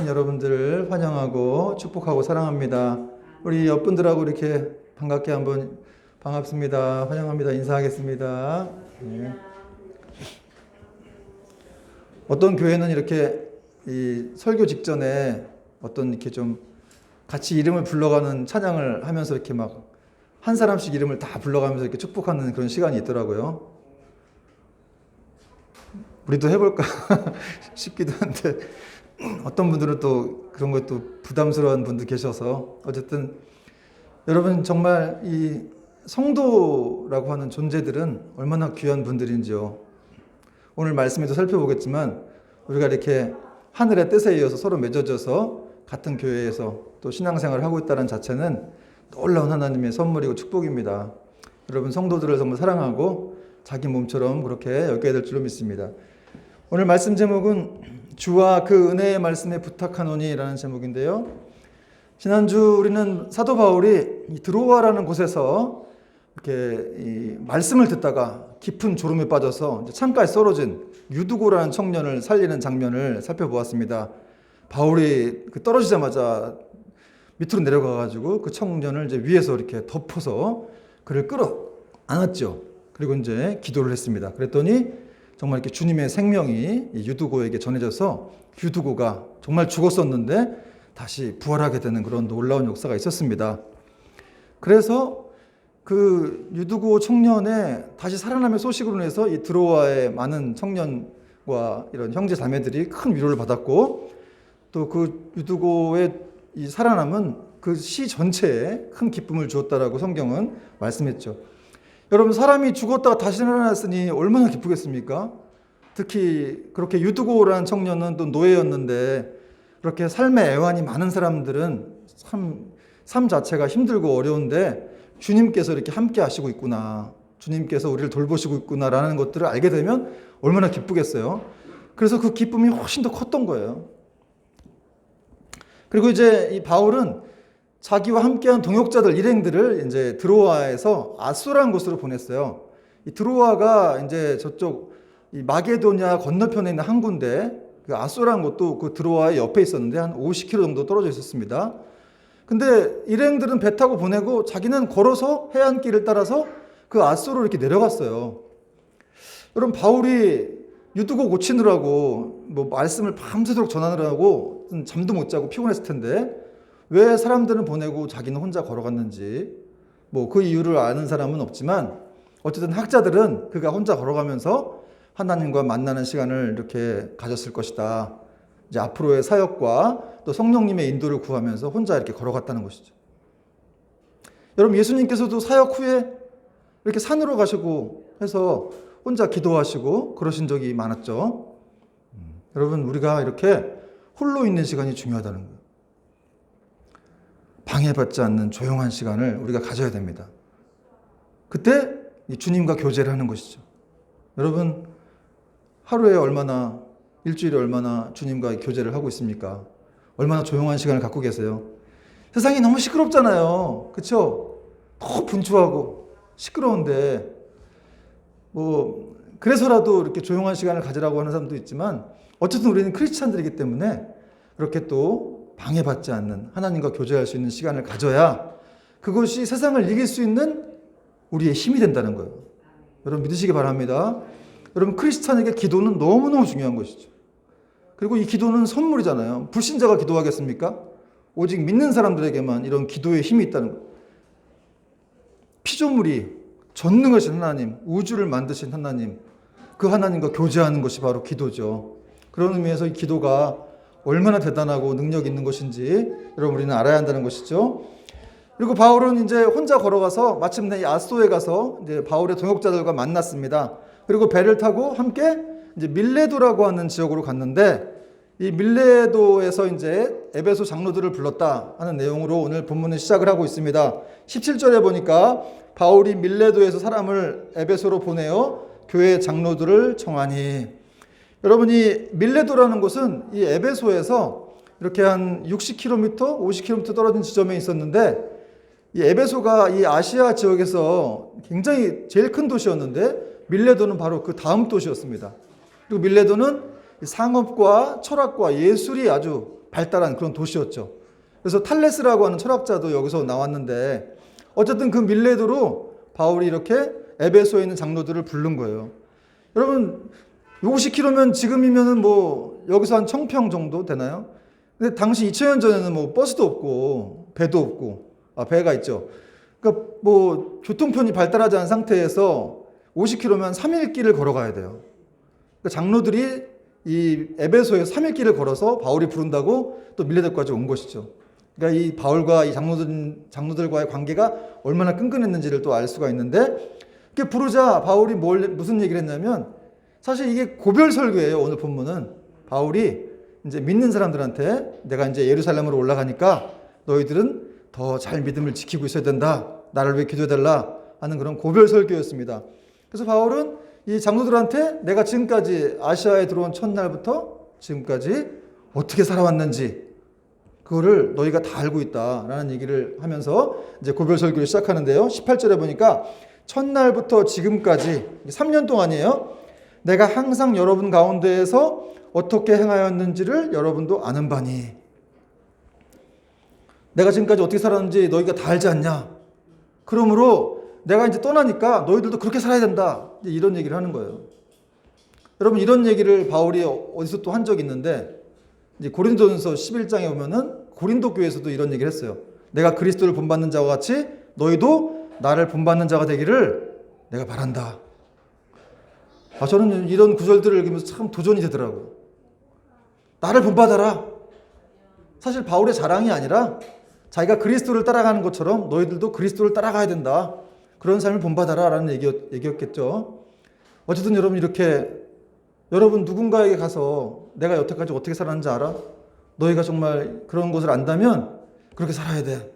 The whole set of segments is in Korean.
여러분들을 환영하고 축복하고 사랑합니다. 우리 옆분들하고 이렇게 반갑게 한번 반갑습니다. 환영합니다. 인사하겠습니다. 네. 어떤 교회는 이렇게 이 설교 직전에 어떤 이렇게 좀 같이 이름을 불러가는 찬양을 하면서 이렇게 막 한 사람씩 이름을 다 불러가면서 이렇게 축복하는 그런 시간이 있더라고요. 우리도 해볼까 싶기도 한데 어떤 분들은 또 그런 것도 부담스러운 분도 계셔서 어쨌든 여러분 정말 이 성도라고 하는 존재들은 얼마나 귀한 분들인지요. 오늘 말씀에도 살펴보겠지만 우리가 이렇게 하늘의 뜻에 이어서 서로 맺어져서 같은 교회에서 또 신앙생활을 하고 있다는 자체는 놀라운 하나님의 선물이고 축복입니다. 여러분 성도들을 정말 사랑하고 자기 몸처럼 그렇게 여겨야 될 줄로 믿습니다. 오늘 말씀 제목은 주와 그 은혜의 말씀에 부탁하노니 라는 제목인데요. 지난주 우리는 사도 바울이 드로아라는 곳에서 이렇게 이 말씀을 듣다가 깊은 졸음에 빠져서 이제 창가에 썰어진 유두고라는 청년을 살리는 장면을 살펴보았습니다. 바울이 떨어지자마자 밑으로 내려가가지고 그 청년을 이제 위에서 이렇게 덮어서 그를 끌어 안았죠. 그리고 이제 기도를 했습니다. 그랬더니 정말 이렇게 주님의 생명이 유두고에게 전해져서 유두고가 정말 죽었었는데 다시 부활하게 되는 그런 놀라운 역사가 있었습니다. 그래서 그 유두고 청년의 다시 살아남의 소식으로 인해서 이 드로아의 많은 청년과 이런 형제 자매들이 큰 위로를 받았고 또 그 유두고의 이 살아남은 그 시 전체에 큰 기쁨을 주었다라고 성경은 말씀했죠. 여러분 사람이 죽었다가 다시 살아났으니 얼마나 기쁘겠습니까? 특히 그렇게 유두고라는 청년은 또 노예였는데 그렇게 삶의 애환이 많은 사람들은 참 삶 자체가 힘들고 어려운데 주님께서 이렇게 함께 하시고 있구나, 주님께서 우리를 돌보시고 있구나라는 것들을 알게 되면 얼마나 기쁘겠어요. 그래서 그 기쁨이 훨씬 더 컸던 거예요. 그리고 이제 이 바울은 자기와 함께한 동역자들 일행들을 이제 드로아에서 아소라는 곳으로 보냈어요. 이 드로아가 이제 저쪽 이 마게도냐 건너편에 있는 항구인데 그 아소라는 곳도 그 드로아의 옆에 있었는데 한 50km 정도 떨어져 있었습니다. 근데 일행들은 배 타고 보내고 자기는 걸어서 해안길을 따라서 그 아소로 이렇게 내려갔어요. 여러분 바울이 유두고 고치느라고 뭐 말씀을 밤새도록 전하느라고 잠도 못 자고 피곤했을 텐데 왜 사람들은 보내고 자기는 혼자 걸어갔는지 뭐 그 이유를 아는 사람은 없지만 어쨌든 학자들은 그가 혼자 걸어가면서 하나님과 만나는 시간을 이렇게 가졌을 것이다. 이제 앞으로의 사역과 또 성령님의 인도를 구하면서 혼자 이렇게 걸어갔다는 것이죠. 여러분 예수님께서도 사역 후에 이렇게 산으로 가시고 해서 혼자 기도하시고 그러신 적이 많았죠. 여러분 우리가 이렇게 홀로 있는 시간이 중요하다는 거예요. 방해받지 않는 조용한 시간을 우리가 가져야 됩니다. 그때 주님과 교제를 하는 것이죠. 여러분 하루에 얼마나, 일주일에 얼마나 주님과 교제를 하고 있습니까? 얼마나 조용한 시간을 갖고 계세요? 세상이 너무 시끄럽잖아요. 그렇죠? 너무 분주하고 시끄러운데 뭐 그래서라도 이렇게 조용한 시간을 가지라고 하는 사람도 있지만 어쨌든 우리는 크리스찬들이기 때문에 그렇게 또 방해받지 않는 하나님과 교제할 수 있는 시간을 가져야 그것이 세상을 이길 수 있는 우리의 힘이 된다는 거예요. 여러분 믿으시기 바랍니다. 여러분 크리스찬에게 기도는 너무너무 중요한 것이죠. 그리고 이 기도는 선물이잖아요. 불신자가 기도하겠습니까? 오직 믿는 사람들에게만 이런 기도의 힘이 있다는 거예요. 피조물이 전능하신 하나님, 우주를 만드신 하나님, 그 하나님과 교제하는 것이 바로 기도죠. 그런 의미에서 이 기도가 얼마나 대단하고 능력 있는 것인지 여러분 우리는 알아야 한다는 것이죠. 그리고 바울은 이제 혼자 걸어가서 마침내 이 아소에 가서 이제 바울의 동역자들과 만났습니다. 그리고 배를 타고 함께 이제 밀레도라고 하는 지역으로 갔는데 이 밀레도에서 이제 에베소 장로들을 불렀다 하는 내용으로 오늘 본문은 시작을 하고 있습니다. 17절에 보니까 바울이 밀레도에서 사람을 에베소로 보내어 교회 장로들을 청하니, 여러분이 밀레도라는 곳은 이 에베소에서 이렇게 한 60km, 50km 떨어진 지점에 있었는데 이 에베소가 이 아시아 지역에서 굉장히 제일 큰 도시였는데 밀레도는 바로 그 다음 도시였습니다. 그리고 밀레도는 상업과 철학과 예술이 아주 발달한 그런 도시였죠. 그래서 탈레스라고 하는 철학자도 여기서 나왔는데 어쨌든 그 밀레도로 바울이 이렇게 에베소에 있는 장로들을 부른 거예요. 여러분 50km면 지금이면은 뭐 여기서 한 청평 정도 되나요? 근데 당시 2000년 전에는 뭐 버스도 없고 배도 없고 배가 있죠. 그러니까 뭐 교통편이 발달하지 않은 상태에서 50km면 3일 길을 걸어가야 돼요. 그러니까 장로들이 이 에베소에 3일 길을 걸어서 바울이 부른다고 또 밀레도까지 온 것이죠. 그러니까 이 바울과 이 장로들과의 관계가 얼마나 끈끈했는지를 또 알 수가 있는데 그 부르자 바울이 무슨 얘기를 했냐면 사실 이게 고별 설교예요. 오늘 본문은 바울이 이제 믿는 사람들한테 내가 이제 예루살렘으로 올라가니까 너희들은 더 잘 믿음을 지키고 있어야 된다. 나를 위해 기도해달라 하는 그런 고별 설교였습니다. 그래서 바울은 이 장로들한테 내가 지금까지 아시아에 들어온 첫날부터 지금까지 어떻게 살아왔는지 그거를 너희가 다 알고 있다라는 얘기를 하면서 이제 고별 설교를 시작하는데요. 18절에 보니까 첫날부터 지금까지 3년 동안이에요. 내가 항상 여러분 가운데에서 어떻게 행하였는지를 여러분도 아는 바니 내가 지금까지 어떻게 살았는지 너희가 다 알지 않냐. 그러므로 내가 이제 떠나니까 너희들도 그렇게 살아야 된다. 이런 얘기를 하는 거예요. 여러분 이런 얘기를 바울이 어디서 또 한 적이 있는데 이제 고린도전서 11장에 보면은 고린도 교회에서도 이런 얘기를 했어요. 내가 그리스도를 본받는 자와 같이 너희도 나를 본받는 자가 되기를 내가 바란다. 저는 이런 구절들을 읽으면서 참 도전이 되더라고요. 나를 본받아라. 사실 바울의 자랑이 아니라 자기가 그리스도를 따라가는 것처럼 너희들도 그리스도를 따라가야 된다. 그런 삶을 본받아라 라는 얘기였겠죠. 어쨌든 여러분 이렇게 여러분 누군가에게 가서 내가 여태까지 어떻게 살았는지 알아? 너희가 정말 그런 것을 안다면 그렇게 살아야 돼.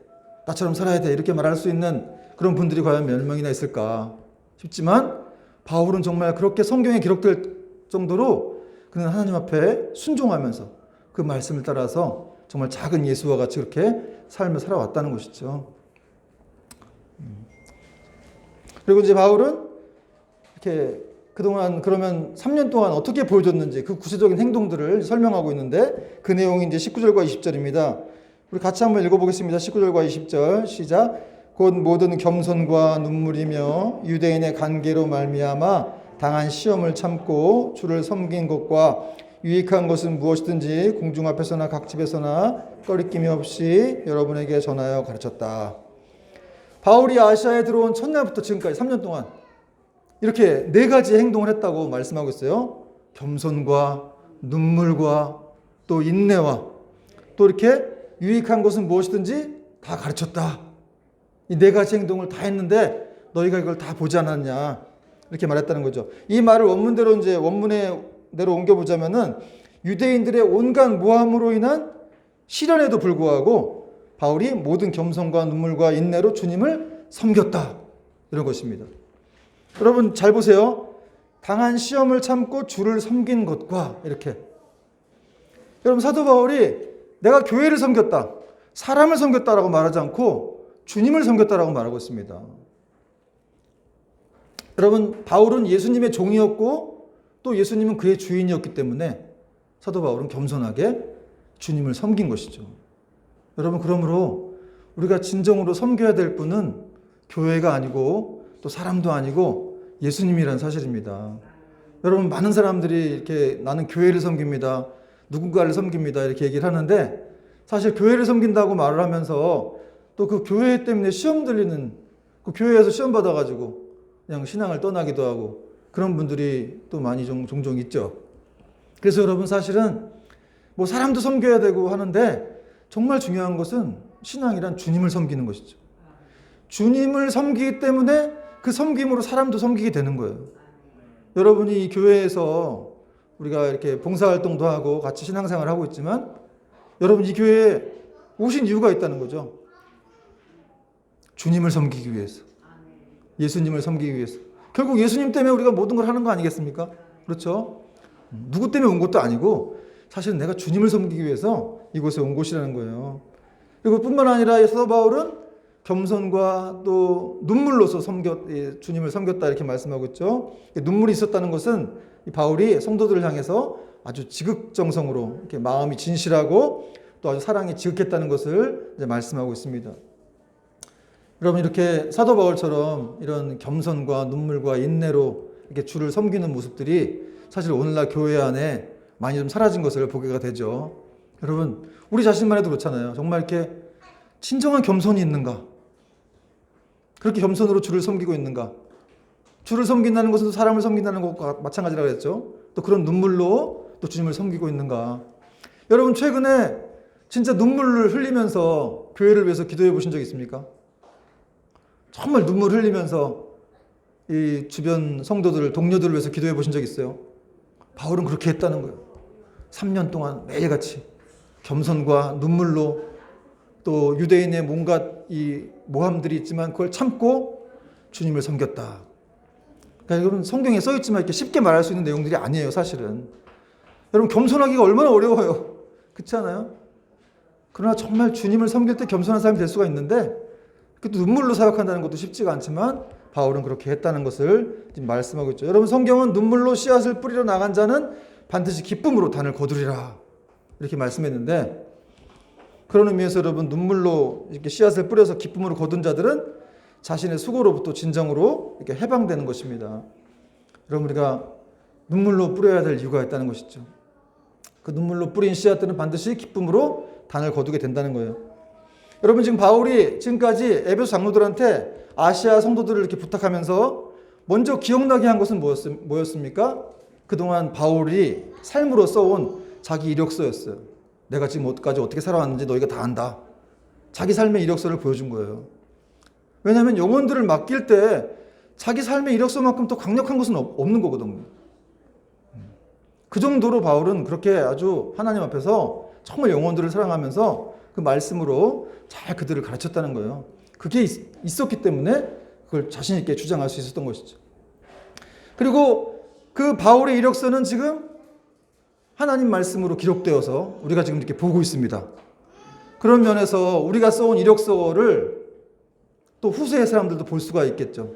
나처럼 살아야 돼. 이렇게 말할 수 있는 그런 분들이 과연 몇 명이나 있을까 싶지만 바울은 정말 그렇게 성경에 기록될 정도로 그는 하나님 앞에 순종하면서 그 말씀을 따라서 정말 작은 예수와 같이 그렇게 삶을 살아왔다는 것이죠. 그리고 이제 바울은 이렇게 그동안 그러면 3년 동안 어떻게 보여줬는지 그 구체적인 행동들을 설명하고 있는데 그 내용이 이제 19절과 20절입니다. 우리 같이 한번 읽어보겠습니다. 19절과 20절 시작. 곧 모든 겸손과 눈물이며 유대인의 관계로 말미암아 당한 시험을 참고 주를 섬긴 것과 유익한 것은 무엇이든지 공중 앞에서나 각 집에서나 꺼리낌이 없이 여러분에게 전하여 가르쳤다. 바울이 아시아에 들어온 첫날부터 지금까지 3년 동안 이렇게 4가지 행동을 했다고 말씀하고 있어요. 겸손과 눈물과 또 인내와 또 이렇게 유익한 것은 무엇이든지 다 가르쳤다. 이 4가지 행동을 다 했는데 너희가 이걸 다 보지 않았냐 이렇게 말했다는 거죠. 이 말을 원문대로 이제 원문대로 옮겨보자면은 유대인들의 온갖 모함으로 인한 시련에도 불구하고 바울이 모든 겸손과 눈물과 인내로 주님을 섬겼다 이런 것입니다. 여러분 잘 보세요. 당한 시험을 참고 주를 섬긴 것과 이렇게 여러분 사도 바울이 내가 교회를 섬겼다 사람을 섬겼다라고 말하지 않고 주님을 섬겼다라고 말하고 있습니다. 여러분 바울은 예수님의 종이었고 또 예수님은 그의 주인이었기 때문에 사도 바울은 겸손하게 주님을 섬긴 것이죠. 여러분 그러므로 우리가 진정으로 섬겨야 될 분은 교회가 아니고 또 사람도 아니고 예수님이라는 사실입니다. 여러분 많은 사람들이 이렇게 나는 교회를 섬깁니다. 누군가를 섬깁니다. 이렇게 얘기를 하는데 사실 교회를 섬긴다고 말을 하면서 또 그 교회 때문에 시험 들리는 그 교회에서 시험 받아가지고 그냥 신앙을 떠나기도 하고 그런 분들이 또 많이 종종 있죠. 그래서 여러분 사실은 뭐 사람도 섬겨야 되고 하는데 정말 중요한 것은 신앙이란 주님을 섬기는 것이죠. 주님을 섬기기 때문에 그 섬김으로 사람도 섬기게 되는 거예요. 여러분이 이 교회에서 우리가 이렇게 봉사활동도 하고 같이 신앙생활을 하고 있지만 여러분 이 교회에 오신 이유가 있다는 거죠. 주님을 섬기기 위해서. 예수님을 섬기기 위해서. 결국 예수님 때문에 우리가 모든 걸 하는 거 아니겠습니까? 그렇죠? 누구 때문에 온 것도 아니고 사실은 내가 주님을 섬기기 위해서 이곳에 온 곳이라는 거예요. 그리고 뿐만 아니라 사도 바울은 겸손과 또 눈물로서 주님을 섬겼다 이렇게 말씀하고 있죠. 눈물이 있었다는 것은 바울이 성도들을 향해서 아주 지극정성으로 이렇게 마음이 진실하고 또 아주 사랑이 지극했다는 것을 이제 말씀하고 있습니다. 여러분, 이렇게 사도 바울처럼 이런 겸손과 눈물과 인내로 이렇게 주를 섬기는 모습들이 사실 오늘날 교회 안에 많이 좀 사라진 것을 보게 되죠. 여러분, 우리 자신만 해도 그렇잖아요. 정말 이렇게 진정한 겸손이 있는가? 그렇게 겸손으로 주를 섬기고 있는가? 주를 섬긴다는 것은 사람을 섬긴다는 것과 마찬가지라고 했죠. 또 그런 눈물로 또 주님을 섬기고 있는가? 여러분, 최근에 진짜 눈물을 흘리면서 교회를 위해서 기도해 보신 적 있습니까? 정말 눈물 흘리면서 이 주변 성도들, 동료들을 위해서 기도해 보신 적 있어요? 바울은 그렇게 했다는 거예요. 3년 동안 매일같이 겸손과 눈물로, 또 유대인의 뭔가 이 모함들이 있지만 그걸 참고 주님을 섬겼다. 그러니까 여러분, 성경에 써 있지만 이렇게 쉽게 말할 수 있는 내용들이 아니에요, 사실은. 여러분, 겸손하기가 얼마나 어려워요. 그렇지 않아요? 그러나 정말 주님을 섬길 때 겸손한 사람이 될 수가 있는데, 그것도 눈물로 사역한다는 것도 쉽지가 않지만 바울은 그렇게 했다는 것을 지금 말씀하고 있죠. 여러분, 성경은 눈물로 씨앗을 뿌리러 나간 자는 반드시 기쁨으로 단을 거두리라, 이렇게 말씀했는데, 그런 의미에서 여러분, 눈물로 이렇게 씨앗을 뿌려서 기쁨으로 거둔 자들은 자신의 수고로부터 진정으로 이렇게 해방되는 것입니다. 여러분, 우리가 눈물로 뿌려야 될 이유가 있다는 것이죠. 그 눈물로 뿌린 씨앗들은 반드시 기쁨으로 단을 거두게 된다는 거예요. 여러분, 지금 바울이 지금까지 에베소 장로들한테 아시아 성도들을 이렇게 부탁하면서 먼저 기억나게 한 것은 뭐였습니까? 그동안 바울이 삶으로 써온 자기 이력서였어요. 내가 지금 어디까지 어떻게 살아왔는지 너희가 다 안다. 자기 삶의 이력서를 보여준 거예요. 왜냐하면 영혼들을 맡길 때 자기 삶의 이력서만큼 더 강력한 것은 없는 거거든요. 그 정도로 바울은 그렇게 아주 하나님 앞에서 정말 영혼들을 사랑하면서 그 말씀으로 잘 그들을 가르쳤다는 거예요. 그게 있었기 때문에 그걸 자신 있게 주장할 수 있었던 것이죠. 그리고 그 바울의 이력서는 지금 하나님 말씀으로 기록되어서 우리가 지금 이렇게 보고 있습니다. 그런 면에서 우리가 써온 이력서를 또 후세의 사람들도 볼 수가 있겠죠.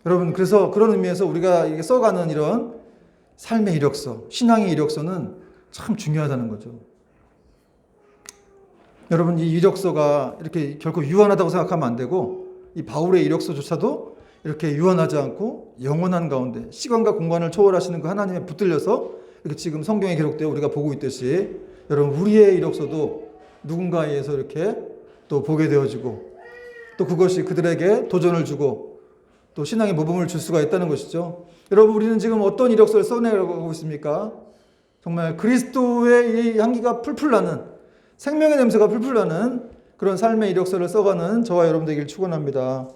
여러분, 그래서 그런 의미에서 우리가 이게 써가는 이런 삶의 이력서, 신앙의 이력서는 참 중요하다는 거죠. 여러분, 이 이력서가 이렇게 결코 유한하다고 생각하면 안 되고, 이 바울의 이력서조차도 이렇게 유한하지 않고 영원한 가운데 시간과 공간을 초월하시는 그 하나님에 붙들려서 이렇게 지금 성경에 기록되어 우리가 보고 있듯이, 여러분, 우리의 이력서도 누군가에 의해서 이렇게 또 보게 되어지고, 또 그것이 그들에게 도전을 주고 또 신앙의 모범을 줄 수가 있다는 것이죠. 여러분, 우리는 지금 어떤 이력서를 써내려가고 있습니까? 정말 그리스도의 이 향기가 풀풀 나는, 생명의 냄새가 풀풀 나는 그런 삶의 이력서를 써가는 저와 여러분 되기를 축원합니다.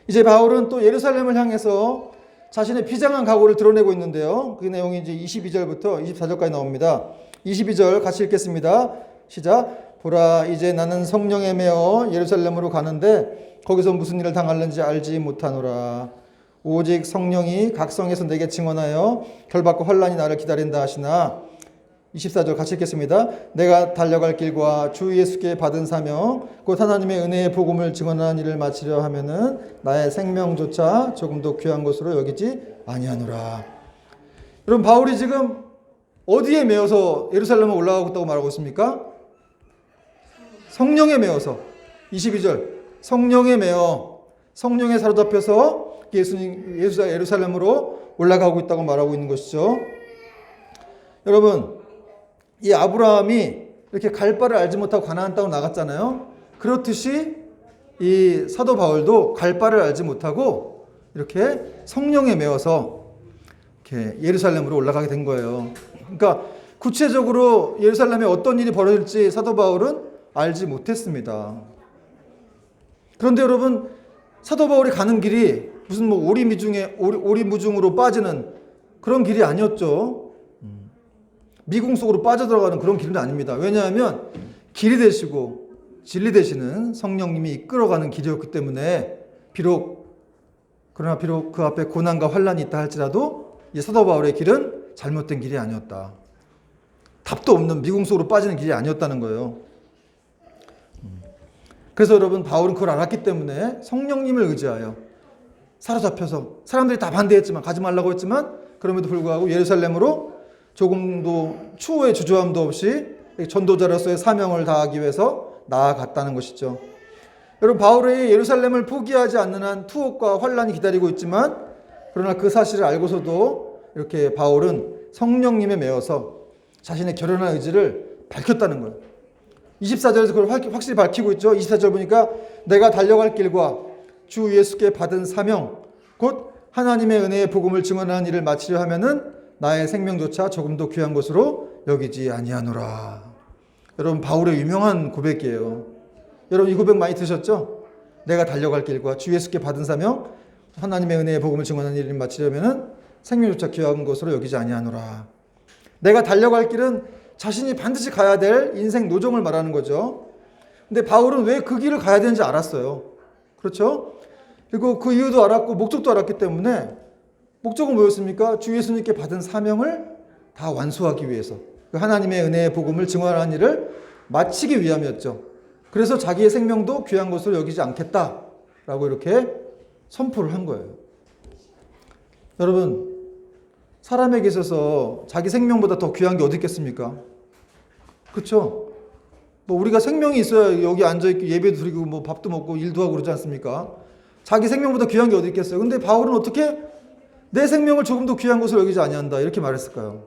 이제 바울은 또 예루살렘을 향해서 자신의 비장한 각오를 드러내고 있는데요. 그 내용이 이제 22절부터 24절까지 나옵니다. 22절 같이 읽겠습니다. 시작. 보라, 이제 나는 성령에 매어 예루살렘으로 가는데 거기서 무슨 일을 당할는지 알지 못하노라. 오직 성령이 각 성에서 내게 증언하여 결박과 환난이 나를 기다린다 하시나. 24절 같이 읽겠습니다. 내가 달려갈 길과 주 예수께 받은 사명 곧 하나님의 은혜의 복음을 증언하는 일을 마치려 하면은 나의 생명조차 조금도 귀한 것으로 여기지 아니하노라. 여러분, 바울이 지금 어디에 매어서 예루살렘에 올라가고 있다고 말하고 있습니까? 성령에 매어서. 22절 성령에 매어 성령에 사로잡혀서 예루살렘으로 올라가고 있다고 말하고 있는 것이죠. 여러분, 이 아브라함이 이렇게 갈 바를 알지 못하고 가나안 땅으로 나갔잖아요. 그렇듯이 이 사도 바울도 갈 바를 알지 못하고 이렇게 성령에 매어서 이렇게 예루살렘으로 올라가게 된 거예요. 그러니까 구체적으로 예루살렘에 어떤 일이 벌어질지 사도 바울은 알지 못했습니다. 그런데 여러분, 사도 바울이 가는 길이 무슨 뭐 오리무중으로 빠지는 그런 길이 아니었죠. 미궁 속으로 빠져들어가는 그런 길은 아닙니다. 왜냐하면 길이 되시고 진리 되시는 성령님이 이끌어가는 길이었기 때문에 그러나 비록 그 앞에 고난과 환난이 있다 할지라도 이 사도 바울의 길은 잘못된 길이 아니었다. 답도 없는 미궁 속으로 빠지는 길이 아니었다는 거예요. 그래서 여러분, 바울은 그걸 알았기 때문에 성령님을 의지하여 사로잡혀서 사람들이 다 반대했지만, 가지 말라고 했지만, 그럼에도 불구하고 예루살렘으로 조금도 추호의 주저함도 없이 전도자로서의 사명을 다하기 위해서 나아갔다는 것이죠. 여러분, 바울의 예루살렘을 포기하지 않는 한 투옥과 환란이 기다리고 있지만, 그러나 그 사실을 알고서도 이렇게 바울은 성령님에 매여서 자신의 결연한 의지를 밝혔다는 거예요. 24절에서 그걸 확실히 밝히고 있죠. 24절 보니까 내가 달려갈 길과 주 예수께 받은 사명 곧 하나님의 은혜의 복음을 증언하는 일을 마치려 하면은 나의 생명조차 조금도 귀한 것으로 여기지 아니하노라. 여러분, 바울의 유명한 고백이에요. 여러분, 이 고백 많이 들으셨죠? 내가 달려갈 길과 주 예수께 받은 사명 하나님의 은혜의 복음을 증언하는 일을 마치려면은 생명조차 귀한 것으로 여기지 아니하노라. 내가 달려갈 길은 자신이 반드시 가야 될 인생 노정을 말하는 거죠. 근데 바울은 왜 그 길을 가야 되는지 알았어요. 그렇죠? 그리고 그 이유도 알았고 목적도 알았기 때문에, 목적은 뭐였습니까? 주 예수님께 받은 사명을 다 완수하기 위해서, 그 하나님의 은혜의 복음을 증언하는 일을 마치기 위함이었죠. 그래서 자기의 생명도 귀한 것으로 여기지 않겠다라고 이렇게 선포를 한 거예요. 여러분, 사람에게 있어서 자기 생명보다 더 귀한 게 어디 있겠습니까? 그렇죠? 뭐 우리가 생명이 있어야 여기 앉아있고 예배도 드리고 뭐 밥도 먹고 일도 하고 그러지 않습니까? 자기 생명보다 귀한 게 어디 있겠어요? 근데 바울은 어떻게 내 생명을 조금 더 귀한 것으로 여기지 아니한다 이렇게 말했을까요?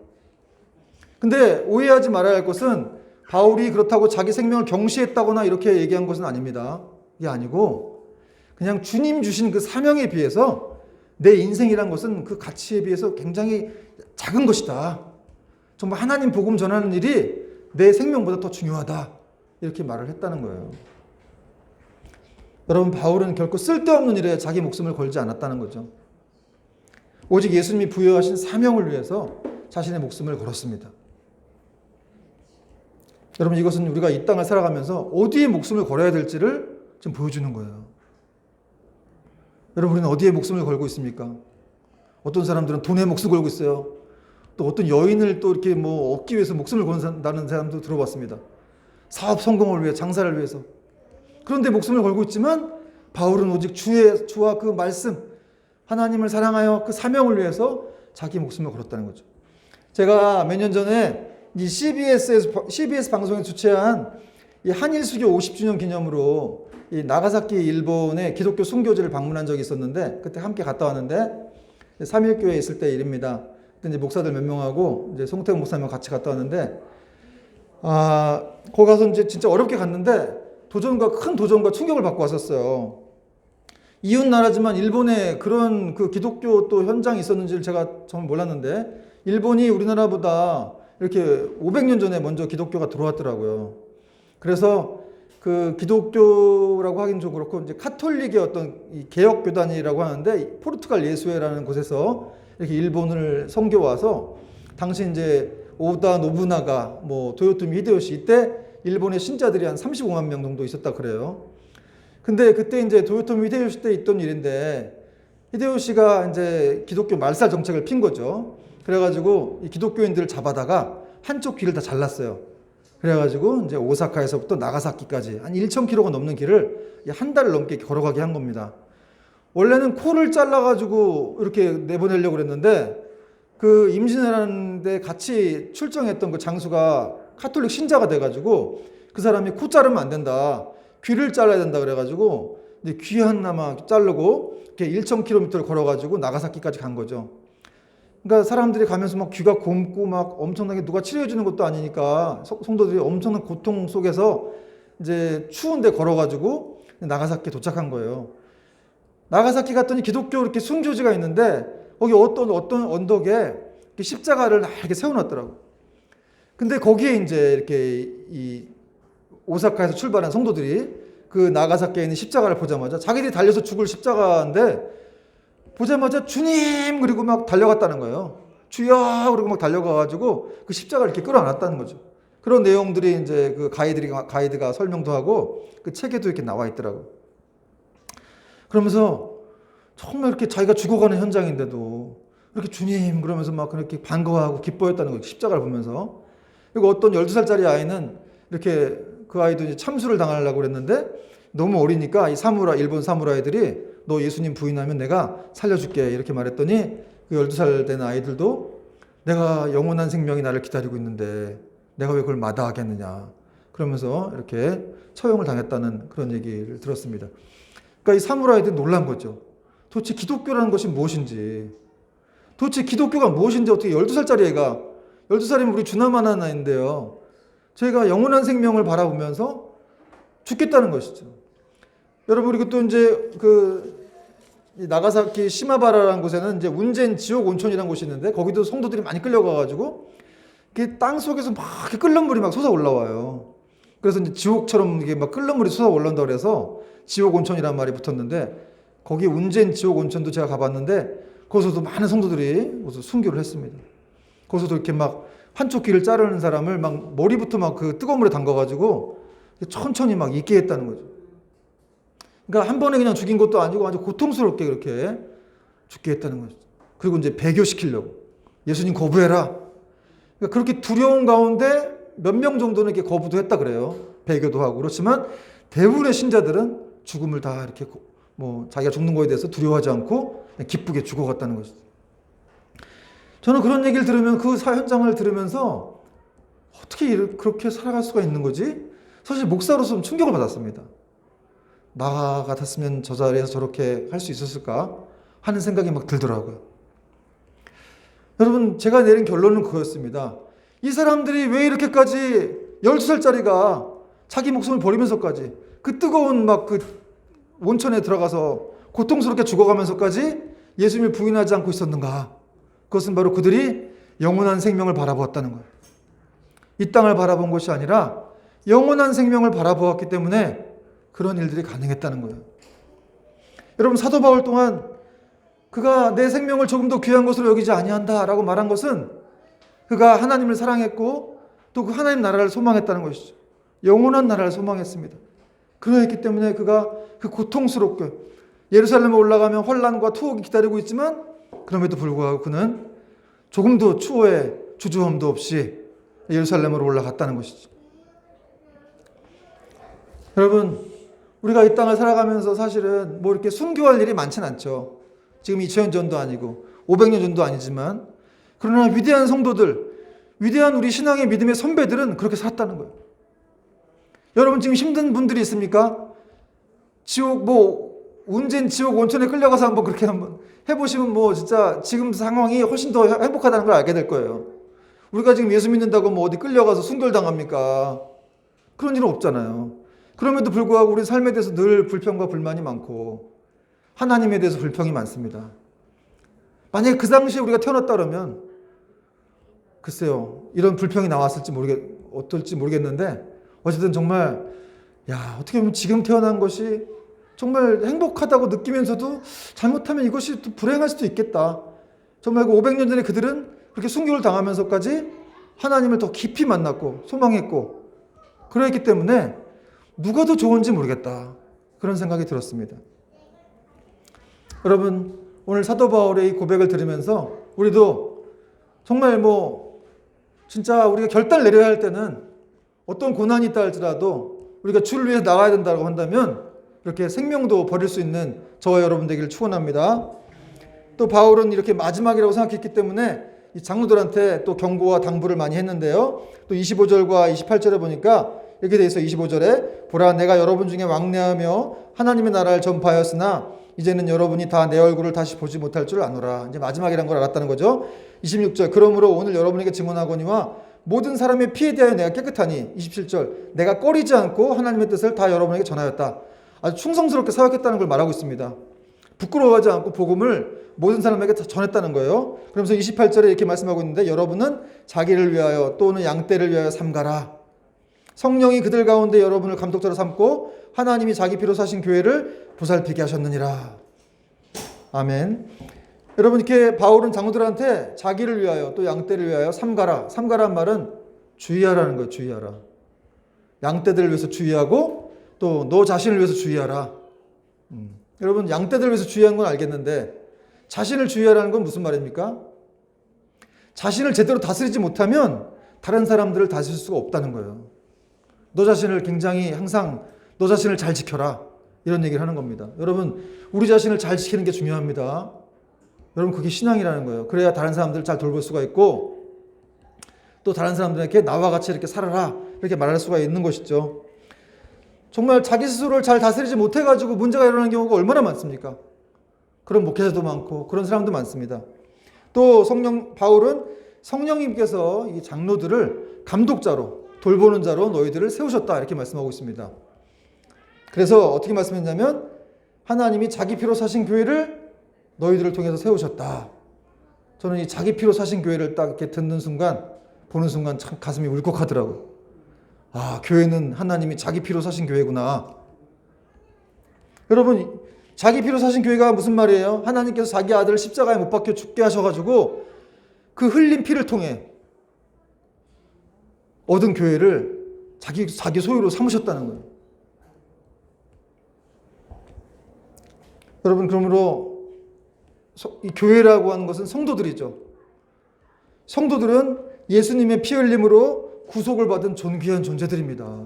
근데 오해하지 말아야 할 것은 바울이 그렇다고 자기 생명을 경시했다거나 이렇게 얘기한 것은 아닙니다. 이게 아니고 그냥 주님 주신 그 사명에 비해서 내 인생이란 것은 그 가치에 비해서 굉장히 작은 것이다. 정말 하나님 복음 전하는 일이 내 생명보다 더 중요하다. 이렇게 말을 했다는 거예요. 여러분, 바울은 결코 쓸데없는 일에 자기 목숨을 걸지 않았다는 거죠. 오직 예수님이 부여하신 사명을 위해서 자신의 목숨을 걸었습니다. 여러분, 이것은 우리가 이 땅을 살아가면서 어디에 목숨을 걸어야 될지를 좀 보여주는 거예요. 여러분, 우리는 어디에 목숨을 걸고 있습니까? 어떤 사람들은 돈에 목숨을 걸고 있어요. 또 어떤 여인을 또 이렇게 뭐 얻기 위해서 목숨을 건다는 사람도 들어봤습니다. 사업 성공을 위해, 장사를 위해서. 그런데 목숨을 걸고 있지만 바울은 오직 주와 그 말씀, 하나님을 사랑하여 그 사명을 위해서 자기 목숨을 걸었다는 거죠. 제가 몇 년 전에 이 CBS 방송에 주최한 이 한일수교 50주년 기념으로 이 나가사키 일본의 기독교 순교지를 방문한 적이 있었는데, 그때 함께 갔다 왔는데 3.1교회에 있을 때 일입니다. 그때 이제 목사들 몇 명하고 이제 송태웅 목사님과 같이 갔다 왔는데, 거기 가서 이제 진짜 어렵게 갔는데 큰 도전과 충격을 받고 왔었어요. 이웃 나라지만 일본에 그런 그 기독교 또 현장이 있었는지를 제가 정말 몰랐는데, 일본이 우리나라보다 이렇게 500년 전에 먼저 기독교가 들어왔더라고요. 그래서 그 기독교라고 하긴 좀 그렇고 이제 카톨릭의 어떤 이 개혁 교단이라고 하는데, 포르투갈 예수회라는 곳에서 이렇게 일본을 선교 와서 당시 이제 오다 노부나가, 뭐 도요토미 히데요시, 이때 일본의 신자들이 한 35만 명 정도 있었다 그래요. 근데 그때 이제 도요토미 히데요시 때 있던 일인데, 히데요시가 이제 기독교 말살 정책을 핀 거죠. 그래가지고 이 기독교인들을 잡아다가 한쪽 귀를 다 잘랐어요. 그래가지고 이제 오사카에서부터 나가사키까지 한 1,000km가 넘는 길을 한 달을 넘게 걸어가게 한 겁니다. 원래는 코를 잘라가지고 이렇게 내보내려고 그랬는데, 그 임진왜란에 같이 출정했던 그 장수가 카톨릭 신자가 돼가지고 그 사람이 코 자르면 안 된다, 귀를 잘라야 된다 그래가지고 이제 귀 하나만 자르고 이렇게 1,000km를 걸어가지고 나가사키까지 간 거죠. 그러니까 사람들이 가면서 막 귀가 곪고 막 엄청나게 누가 치료해 주는 것도 아니니까 성도들이 엄청난 고통 속에서 이제 추운데 걸어가지고 나가사키에 도착한 거예요. 나가사키 갔더니 기독교 이렇게 순교지가 있는데, 거기 어떤 언덕에 이렇게 십자가를 이렇게 세워놨더라고. 근데 거기에 이제 이렇게 이 오사카에서 출발한 성도들이 그 나가사키에 있는 십자가를 보자마자, 자기들이 달려서 죽을 십자가인데 보자마자 주님 그리고 막 달려갔다는 거예요. 주여 그리고 막 달려가가지고 그 십자가를 이렇게 끌어안았다는 거죠. 그런 내용들이 이제 그 가이드가 설명도 하고 그 책에도 이렇게 나와 있더라고. 그러면서 정말 이렇게 자기가 죽어가는 현장인데도 이렇게 주님 그러면서 막 그렇게 반가워하고 기뻐했다는 거예요. 십자가를 보면서. 그리고 어떤 12살짜리 아이는 이렇게, 그 아이도 이제 참수를 당하려고 그랬는데 너무 어리니까 이 일본 사무라이들이 너 예수님 부인하면 내가 살려줄게 이렇게 말했더니 그 12살 된 아이들도 내가 영원한 생명이 나를 기다리고 있는데 내가 왜 그걸 마다하겠느냐. 그러면서 이렇게 처형을 당했다는 그런 얘기를 들었습니다. 그러니까 이 사무라이들이 놀란 거죠. 도대체 기독교라는 것이 무엇인지, 도대체 기독교가 무엇인지 어떻게 12살짜리 애가, 12살이면 우리 주나만한 나이인데요. 저희가 영원한 생명을 바라보면서 죽겠다는 것이죠. 여러분, 그리고 또 이제 나가사키 시마바라라는 곳에는 이제 운젠 지옥 온천이라는 곳이 있는데 거기도 성도들이 많이 끌려가가지고 땅 속에서 막 끓는 물이 막 솟아 올라와요. 그래서 이제 지옥처럼 이게 막 끓는 물이 솟아 올라온다 그래서 지옥 온천이라는 말이 붙었는데 거기 운젠 지옥 온천도 제가 가봤는데 거기서도 많은 성도들이 거기서 순교를 했습니다. 거기서도 이렇게 막 한쪽 귀를 자르는 사람을 막 머리부터 막 그 뜨거운 물에 담가가지고 천천히 막 익게 했다는 거죠. 그러니까 한 번에 그냥 죽인 것도 아니고 아주 고통스럽게 그렇게 죽게 했다는 거죠. 그리고 이제 배교시키려고 예수님 거부해라. 그러니까 그렇게 두려운 가운데 몇 명 정도는 이렇게 거부도 했다 그래요. 배교도 하고. 그렇지만 대부분의 신자들은 죽음을 다 이렇게 자기가 죽는 거에 대해서 두려워하지 않고 기쁘게 죽어갔다는 것이죠. 저는 그런 얘기를 들으면 그 현장을 들으면서 어떻게 그렇게 살아갈 수가 있는 거지? 사실 목사로서 충격을 받았습니다. 나 같았으면 저 자리에서 저렇게 할 수 있었을까 하는 생각이 막 들더라고요. 여러분, 제가 내린 결론은 그거였습니다. 이 사람들이 왜 이렇게까지 12살짜리가 자기 목숨을 버리면서까지 그 뜨거운 막 그 온천에 들어가서 고통스럽게 죽어가면서까지 예수님을 부인하지 않고 있었는가? 그것은 바로 그들이 영원한 생명을 바라보았다는 거예요. 이 땅을 바라본 것이 아니라 영원한 생명을 바라보았기 때문에 그런 일들이 가능했다는 거예요. 여러분, 사도 바울 또한 그가 내 생명을 조금 더 귀한 것으로 여기지 아니한다라고 말한 것은 그가 하나님을 사랑했고 또 그 하나님 나라를 소망했다는 것이죠. 영원한 나라를 소망했습니다. 그러했기 때문에 그가 그 고통스럽게 예루살렘에 올라가면 환난과 투옥이 기다리고 있지만 그럼에도 불구하고 그는 조금도 추호의 주저함도 없이 예루살렘으로 올라갔다는 것이죠. 여러분, 우리가 이 땅을 살아가면서 사실은 이렇게 순교할 일이 많진 않죠. 지금 2000년 전도 아니고 500년 전도 아니지만 그러나 위대한 성도들, 위대한 우리 신앙의 믿음의 선배들은 그렇게 살았다는 거예요. 여러분, 지금 힘든 분들이 있습니까? 운젠 지옥 온천에 끌려가서 한번 그렇게 한번 해보시면 진짜 지금 상황이 훨씬 더 행복하다는 걸 알게 될 거예요. 우리가 지금 예수 믿는다고 어디 끌려가서 순결당합니까? 그런 일은 없잖아요. 그럼에도 불구하고 우리 삶에 대해서 늘 불평과 불만이 많고 하나님에 대해서 불평이 많습니다. 만약에 그 당시에 우리가 태어났다 그러면 글쎄요, 이런 불평이 나왔을지 어떨지 모르겠는데 어쨌든 정말 어떻게 보면 지금 태어난 것이 정말 행복하다고 느끼면서도 잘못하면 이것이 또 불행할 수도 있겠다. 정말 500년 전에 그들은 그렇게 순교를 당하면서까지 하나님을 더 깊이 만났고 소망했고 그랬기 때문에 누가 더 좋은지 모르겠다. 그런 생각이 들었습니다. 여러분, 오늘 사도 바울의 이 고백을 들으면서 우리도 정말 진짜 우리가 결단을 내려야 할 때는 어떤 고난이 있다 할지라도 우리가 주를 위해서 나가야 된다고 한다면 이렇게 생명도 버릴 수 있는 저와 여러분 되기를 축원합니다. 또 바울은 이렇게 마지막이라고 생각했기 때문에 이 장로들한테 또 경고와 당부를 많이 했는데요. 또 25절과 28절에 보니까 이렇게 돼 있어요. 25절에 보라, 내가 여러분 중에 왕래하며 하나님의 나라를 전파하였으나 이제는 여러분이 다 내 얼굴을 다시 보지 못할 줄 아노라. 이제 마지막이라는 걸 알았다는 거죠. 26절, 그러므로 오늘 여러분에게 증언하거니와 모든 사람의 피에 대하여 내가 깨끗하니. 27절, 내가 꺼리지 않고 하나님의 뜻을 다 여러분에게 전하였다. 아주 충성스럽게 사역했다는 걸 말하고 있습니다. 부끄러워하지 않고 복음을 모든 사람에게 다 전했다는 거예요. 그러면서 28절에 이렇게 말씀하고 있는데 여러분은 자기를 위하여 또는 양떼를 위하여 삼가라. 성령이 그들 가운데 여러분을 감독자로 삼고 하나님이 자기 피로 사신 교회를 보살피게 하셨느니라. 아멘. 여러분, 이렇게 바울은 장로들한테 자기를 위하여 또 양떼를 위하여 삼가라. 삼가라는 말은 주의하라는 거예요. 주의하라. 양떼들을 위해서 주의하고 또 너 자신을 위해서 주의하라. 여러분, 양떼들을 위해서 주의하는 건 알겠는데 자신을 주의하라는 건 무슨 말입니까? 자신을 제대로 다스리지 못하면 다른 사람들을 다스릴 수가 없다는 거예요. 너 자신을 굉장히 항상 너 자신을 잘 지켜라. 이런 얘기를 하는 겁니다. 여러분, 우리 자신을 잘 지키는 게 중요합니다. 여러분 그게 신앙이라는 거예요. 그래야 다른 사람들을 잘 돌볼 수가 있고 또 다른 사람들에게 나와 같이 이렇게 살아라 이렇게 말할 수가 있는 것이죠. 정말 자기 스스로를 잘 다스리지 못해가지고 문제가 일어나는 경우가 얼마나 많습니까? 그런 목회자도 많고 그런 사람도 많습니다. 또 바울은 성령님께서 이 장로들을 감독자로 돌보는 자로 너희들을 세우셨다 이렇게 말씀하고 있습니다. 그래서 어떻게 말씀했냐면 하나님이 자기 피로 사신 교회를 너희들을 통해서 세우셨다. 저는 이 자기 피로 사신 교회를 딱 이렇게 듣는 순간 보는 순간 참 가슴이 울컥하더라고요. 아, 교회는 하나님이 자기 피로 사신 교회구나. 여러분 자기 피로 사신 교회가 무슨 말이에요? 하나님께서 자기 아들을 십자가에 못 박혀 죽게 하셔가지고 그 흘린 피를 통해 얻은 교회를 자기 소유로 삼으셨다는 거예요. 여러분 그러므로 이 교회라고 하는 것은 성도들이죠. 성도들은 예수님의 피 흘림으로 구속을 받은 존귀한 존재들입니다.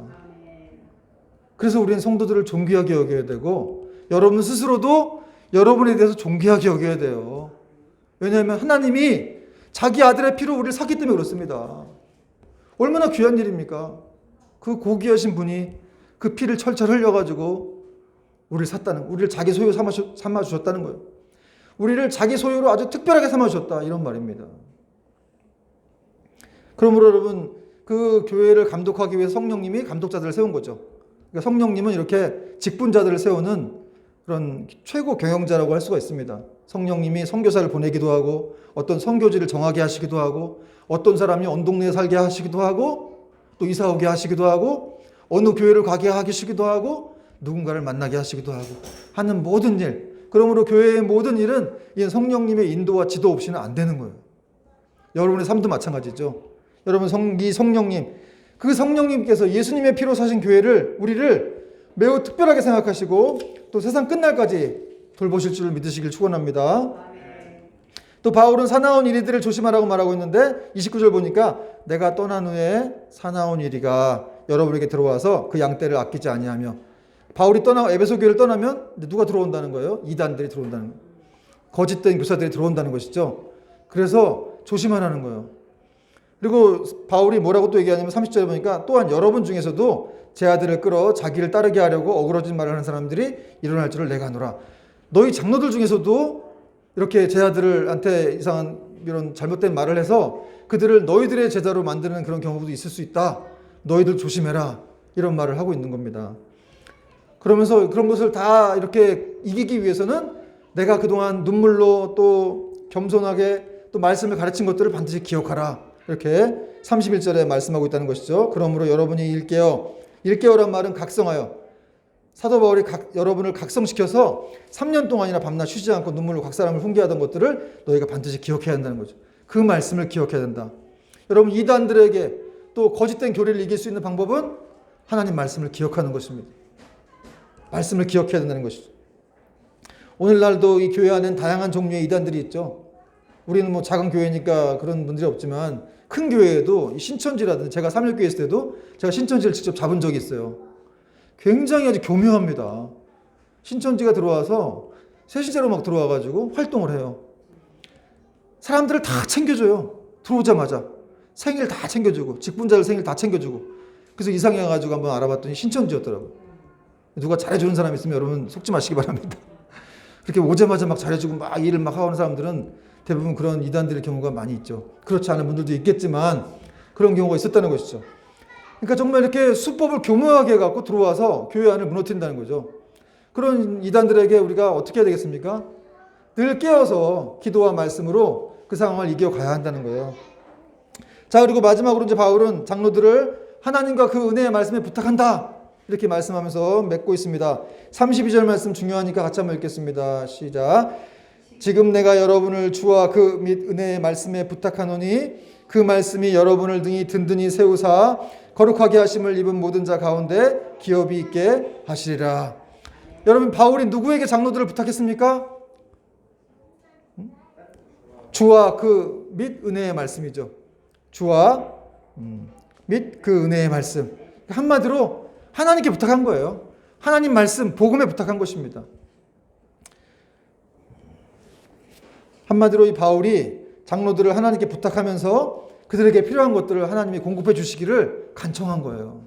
그래서 우리는 성도들을 존귀하게 여겨야 되고 여러분 스스로도 여러분에 대해서 존귀하게 여겨야 돼요. 왜냐하면 하나님이 자기 아들의 피로 우리를 샀기 때문에 그렇습니다. 얼마나 귀한 일입니까? 그 고귀하신 분이 그 피를 철철 흘려가지고 우리를 자기 소유 삼아주셨다는 거예요. 우리를 자기 소유로 아주 특별하게 삼아주셨다 이런 말입니다. 그러므로 여러분 그 교회를 감독하기 위해 성령님이 감독자들을 세운 거죠. 그러니까 성령님은 이렇게 직분자들을 세우는 그런 최고 경영자라고 할 수가 있습니다. 성령님이 선교사를 보내기도 하고 어떤 선교지를 정하게 하시기도 하고 어떤 사람이 언 동네에 살게 하시기도 하고 또 이사 오게 하시기도 하고 어느 교회를 가게 하시기도 하고 누군가를 만나게 하시기도 하고 하는 모든 일. 그러므로 교회의 모든 일은 이 성령님의 인도와 지도 없이는 안 되는 거예요. 여러분의 삶도 마찬가지죠. 여러분 이 성령님, 그 성령님께서 예수님의 피로 사신 교회를 우리를 매우 특별하게 생각하시고 또 세상 끝날까지 돌보실 줄 믿으시길 축원합니다. 또 바울은 사나운 이리들을 조심하라고 말하고 있는데 29절 보니까 내가 떠난 후에 사나운 이리가 여러분에게 들어와서 그 양떼를 아끼지 아니하며 바울이 에베소 교회를 떠나면 누가 들어온다는 거예요? 이단들이 들어온다는 거예요. 거짓된 교사들이 들어온다는 것이죠. 그래서 조심하라는 거예요. 그리고 바울이 뭐라고 또 얘기하냐면 30절에 보니까 또한 여러분 중에서도 제 아들을 끌어 자기를 따르게 하려고 어그러진 말을 하는 사람들이 일어날 줄을 내가 아노라. 너희 장로들 중에서도 이렇게 제 아들한테 이상한 이런 잘못된 말을 해서 그들을 너희들의 제자로 만드는 그런 경우도 있을 수 있다. 너희들 조심해라. 이런 말을 하고 있는 겁니다. 그러면서 그런 것을 다 이렇게 이기기 위해서는 내가 그동안 눈물로 또 겸손하게 또 말씀을 가르친 것들을 반드시 기억하라. 이렇게 31절에 말씀하고 있다는 것이죠. 그러므로 여러분이 일깨어란 말은 각성하여 사도 바울이 여러분을 각성시켜서 3년 동안이나 밤낮 쉬지 않고 눈물로 각 사람을 훈계하던 것들을 너희가 반드시 기억해야 한다는 거죠. 그 말씀을 기억해야 된다. 여러분 이단들에게 또 거짓된 교리를 이길 수 있는 방법은 하나님 말씀을 기억하는 것입니다. 말씀을 기억해야 된다는 것이죠. 오늘날도 이 교회 안에는 다양한 종류의 이단들이 있죠. 우리는 뭐 작은 교회니까 그런 분들이 없지만 큰 교회에도 신천지라든지 제가 삼일교회 있을 때도 제가 신천지를 직접 잡은 적이 있어요. 굉장히 아주 교묘합니다. 신천지가 들어와서 새신자로 막 들어와가지고 활동을 해요. 사람들을 다 챙겨줘요. 들어오자마자 생일 다 챙겨주고 직분자들 생일 다 챙겨주고 그래서 이상해가지고 한번 알아봤더니 신천지였더라고요. 누가 잘해주는 사람 있으면 여러분 속지 마시기 바랍니다. 그렇게 오자마자 막 잘해주고 막 일을 막 하는 사람들은 대부분 그런 이단들의 경우가 많이 있죠. 그렇지 않은 분들도 있겠지만 그런 경우가 있었다는 것이죠. 그러니까 정말 이렇게 수법을 교묘하게 해갖고 들어와서 교회 안을 무너뜨린다는 거죠. 그런 이단들에게 우리가 어떻게 해야 되겠습니까? 늘 깨어서 기도와 말씀으로 그 상황을 이겨가야 한다는 거예요. 자, 그리고 마지막으로 이제 바울은 장로들을 하나님과 그 은혜의 말씀에 부탁한다. 이렇게 말씀하면서 맺고 있습니다. 32절 말씀 중요하니까 같이 한번 읽겠습니다. 시작. 지금 내가 여러분을 주와 그 및 은혜의 말씀에 부탁하노니 그 말씀이 여러분을 등이 든든히 세우사 거룩하게 하심을 입은 모든 자 가운데 기업이 있게 하시리라. 여러분 바울이 누구에게 장로들을 부탁했습니까? 주와 그 및 은혜의 말씀이죠. 주와 및 그 은혜의 말씀. 한마디로 하나님께 부탁한 거예요. 하나님 말씀, 복음에 부탁한 것입니다. 한마디로 이 바울이 장로들을 하나님께 부탁하면서 그들에게 필요한 것들을 하나님이 공급해 주시기를 간청한 거예요.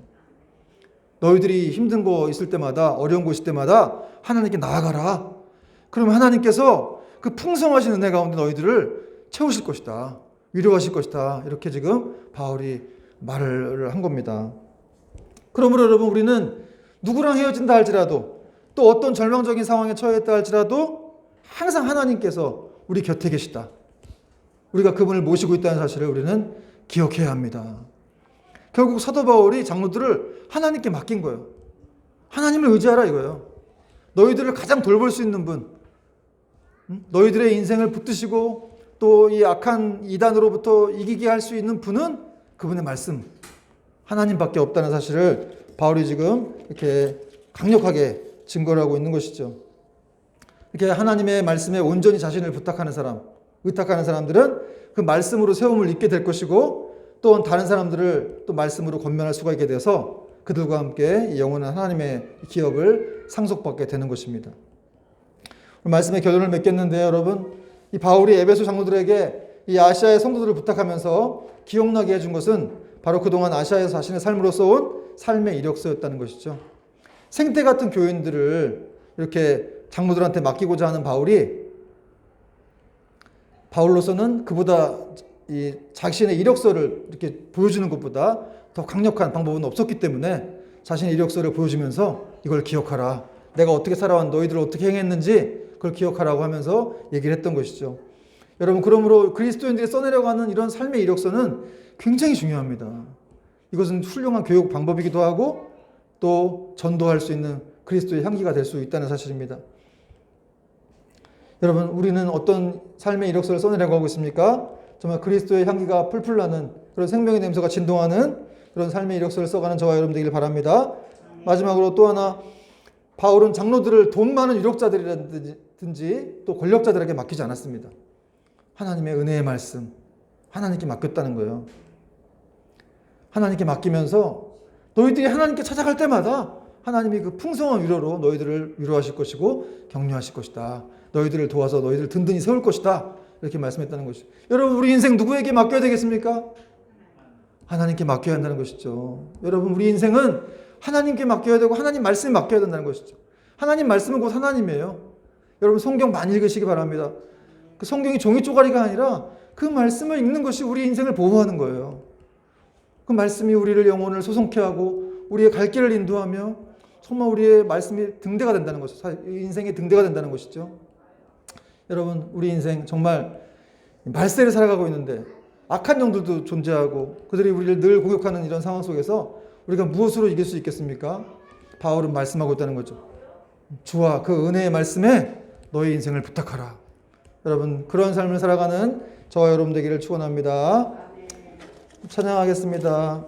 너희들이 힘든 거 있을 때마다, 어려운 거 있을 때마다 하나님께 나아가라. 그러면 하나님께서 그 풍성하신 은혜 가운데 너희들을 채우실 것이다. 위로하실 것이다. 이렇게 지금 바울이 말을 한 겁니다. 그러므로 여러분, 우리는 누구랑 헤어진다 할지라도, 또 어떤 절망적인 상황에 처했다 할지라도 항상 하나님께서 우리 곁에 계시다. 우리가 그분을 모시고 있다는 사실을 우리는 기억해야 합니다. 결국 사도 바울이 장로들을 하나님께 맡긴 거예요. 하나님을 의지하라 이거예요. 너희들을 가장 돌볼 수 있는 분, 너희들의 인생을 붙드시고 또 이 악한 이단으로부터 이기게 할 수 있는 분은 그분의 말씀, 하나님밖에 없다는 사실을 바울이 지금 이렇게 강력하게 증거를 하고 있는 것이죠. 이렇게 하나님의 말씀에 온전히 자신을 부탁하는 사람, 의탁하는 사람들은 그 말씀으로 세움을 입게 될 것이고, 또 다른 사람들을 또 말씀으로 권면할 수가 있게 돼서 그들과 함께 영원한 하나님의 기업을 상속받게 되는 것입니다. 말씀의 결론을 맺겠는데요, 여러분. 이 바울이 에베소 장로들에게 이 아시아의 성도들을 부탁하면서 기억나게 해준 것은 바로 그동안 아시아에서 자신의 삶으로써 온 삶의 이력서였다는 것이죠. 생태 같은 교인들을 이렇게 장로들한테 맡기고자 하는 바울로서는 그보다 이 자신의 이력서를 이렇게 보여주는 것보다 더 강력한 방법은 없었기 때문에 자신의 이력서를 보여주면서 이걸 기억하라. 내가 어떻게 살아왔, 너희들 어떻게 행했는지 그걸 기억하라고 하면서 얘기를 했던 것이죠. 여러분, 그러므로 그리스도인들이 써내려가는 이런 삶의 이력서는 굉장히 중요합니다. 이것은 훌륭한 교육 방법이기도 하고 또 전도할 수 있는 그리스도의 향기가 될 수 있다는 사실입니다. 여러분, 우리는 어떤 삶의 이력서를 써내려가고 있습니까? 정말 그리스도의 향기가 풀풀 나는 그런 생명의 냄새가 진동하는 그런 삶의 이력서를 써가는 저와 여러분 되기를 바랍니다. 마지막으로 또 하나, 바울은 장로들을 돈 많은 유력자들이라든지 또 권력자들에게 맡기지 않았습니다. 하나님의 은혜의 말씀, 하나님께 맡겼다는 거예요. 하나님께 맡기면서 너희들이 하나님께 찾아갈 때마다 하나님이 그 풍성한 위로로 너희들을 위로하실 것이고 격려하실 것이다. 너희들을 도와서 너희들을 든든히 세울 것이다. 이렇게 말씀했다는 것이죠. 여러분, 우리 인생 누구에게 맡겨야 되겠습니까? 하나님께 맡겨야 한다는 것이죠. 여러분, 우리 인생은 하나님께 맡겨야 되고 하나님 말씀에 맡겨야 된다는 것이죠. 하나님 말씀은 곧 하나님이에요. 여러분, 성경 많이 읽으시기 바랍니다. 그 성경이 종이 쪼가리가 아니라 그 말씀을 읽는 것이 우리 인생을 보호하는 거예요. 그 말씀이 우리를 영혼을 소송케 하고 우리의 갈 길을 인도하며 정말 우리의 말씀이 등대가 된다는 것이죠. 인생의 등대가 된다는 것이죠. 여러분, 우리 인생 정말 말세를 살아가고 있는데 악한 영들도 존재하고 그들이 우리를 늘 공격하는 이런 상황 속에서 우리가 무엇으로 이길 수 있겠습니까? 바울은 말씀하고 있다는 거죠. 주와 그 은혜의 말씀에 너의 인생을 부탁하라. 여러분, 그런 삶을 살아가는 저와 여러분 되기를 축원합니다. 찬양하겠습니다.